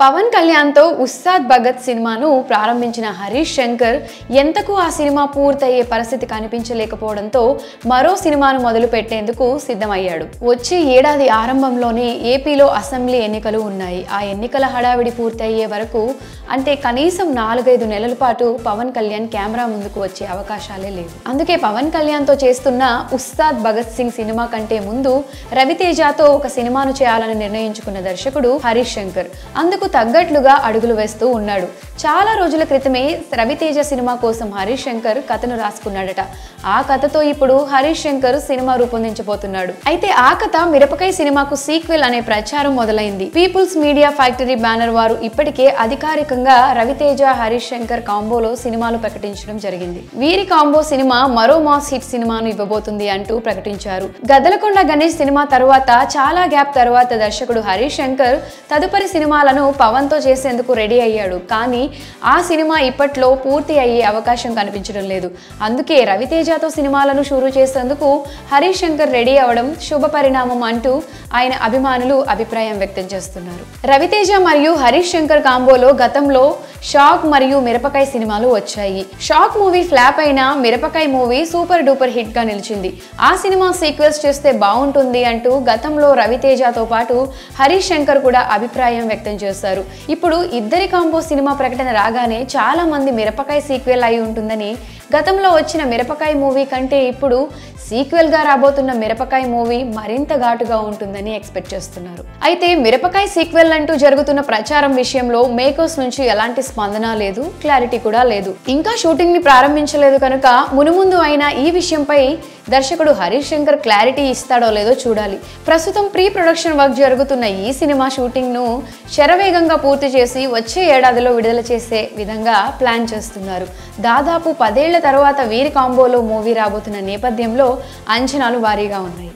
పవన్ కళ్యాణ్ తో ఉస్తాద్ భగత్ సినిమాను ప్రారంభించిన హరీష్ శంకర్ ఎంతకు ఆ సినిమా పూర్తయ్యే పరిస్థితి కనిపించలేకపోవడంతో మరో సినిమాను మొదలు పెట్టేందుకు సిద్ధమయ్యాడు. వచ్చే ఏడాది ఆరంభంలోనే ఏపీలో అసెంబ్లీ ఎన్నికలు ఉన్నాయి. ఆ ఎన్నికల హడావిడి పూర్తయ్యే వరకు అంటే కనీసం 4-5 నెలల పాటు పవన్ కళ్యాణ్ కెమెరా ముందుకు వచ్చే అవకాశాలే లేవు. అందుకే పవన్ కళ్యాణ్ తో చేస్తున్న ఉస్తాద్ భగత్ సింగ్ సినిమా కంటే ముందు రవితేజతో ఒక సినిమాను చేయాలని నిర్ణయించుకున్న దర్శకుడు హరీష్ శంకర్ అందుకు తగ్గట్లుగా అడుగులు వేస్తూ ఉన్నాడు. చాలా రోజుల క్రితమే రవితేజ సినిమా కోసం హరీష్ శంకర్ కథను రాసుకున్నాడట. ఆ కథతో ఇప్పుడు హరీష్ శంకర్ సినిమా రూపొందించబోతున్నాడు. అయితే ఆ కథ మిరపకాయ సినిమాకు సీక్వెల్ అనే ప్రచారం మొదలైంది. పీపుల్స్ మీడియా ఫ్యాక్టరీ బ్యానర్ వారు ఇప్పటికే అధికారికంగా రవితేజ హరీష్ శంకర్ కాంబోలో సినిమాలు ప్రకటించడం జరిగింది. వీరి కాంబో సినిమా మరో మాస్ హిట్ సినిమాను ఇవ్వబోతుంది అంటూ ప్రకటించారు. గద్దలకొండ గణేష్ సినిమా తర్వాత చాలా గ్యాప్ తర్వాత దర్శకుడు హరీష్ శంకర్ తదుపరి సినిమాలను పవన్ తో చేసేందుకు రెడీ అయ్యాడు. కానీ ఆ సినిమా ఇప్పట్లో పూర్తి అయ్యే అవకాశం కనిపించడం లేదు. అందుకే రవితేజతో సినిమాలను షురూ చేసేందుకు హరీష్ శంకర్ రెడీ అవడం శుభ పరిణామం అంటూ ఆయన అభిమానులు అభిప్రాయం వ్యక్తం చేస్తున్నారు. రవితేజ మరియు హరీష్ శంకర్ కాంబోలో గతంలో షాక్ మరియు మిరపకాయ సినిమాలు వచ్చాయి. షాక్ మూవీ ఫ్లాప్ అయినా మిరపకాయ మూవీ సూపర్ డూపర్ హిట్ గా నిలిచింది. ఆ సినిమా సీక్వెల్స్ చేస్తే బాగుంటుంది అంటూ గతంలో రవితేజతో పాటు హరీష్ శంకర్ కూడా అభిప్రాయం వ్యక్తం చేశారు. ఇప్పుడు ఇద్దరి కాంబో సినిమా ప్రకటన రాగానే చాలా మంది మిరపకాయ సీక్వెల్ అయి ఉంటుందని, గతంలో వచ్చిన మిరపకాయ మూవీ కంటే ఇప్పుడు సీక్వెల్ గా రాబోతున్న మిరపకాయ మూవీ మరింత ఘాటుగా ఉంటుందని ఎక్స్పెక్ట్ చేస్తున్నారు. అయితే మిరపకాయ సీక్వెల్ అంటూ జరుగుతున్న ప్రచారం విషయంలో మేకర్స్ నుంచి ఎలాంటి స్పందన లేదు, క్లారిటీ కూడా లేదు. ఇంకా షూటింగ్ ని ప్రారంభించలేదు కనుక మునుముందు అయినా ఈ విషయంపై దర్శకుడు హరీష్ శంకర్ క్లారిటీ ఇస్తాడో లేదో చూడాలి. ప్రస్తుతం ప్రీ ప్రొడక్షన్ వర్క్ జరుగుతున్న ఈ సినిమా షూటింగ్ ను శరవేగంగా పూర్తి చేసి వచ్చే ఏడాదిలో విడుదల చేసే విధంగా ప్లాన్ చేస్తున్నారు. దాదాపు 10 ఏళ్ల తర్వాత వీరి కాంబోలో మూవీ రాబోతున్న నేపథ్యంలో అంచనాలు భారీగా ఉన్నాయి.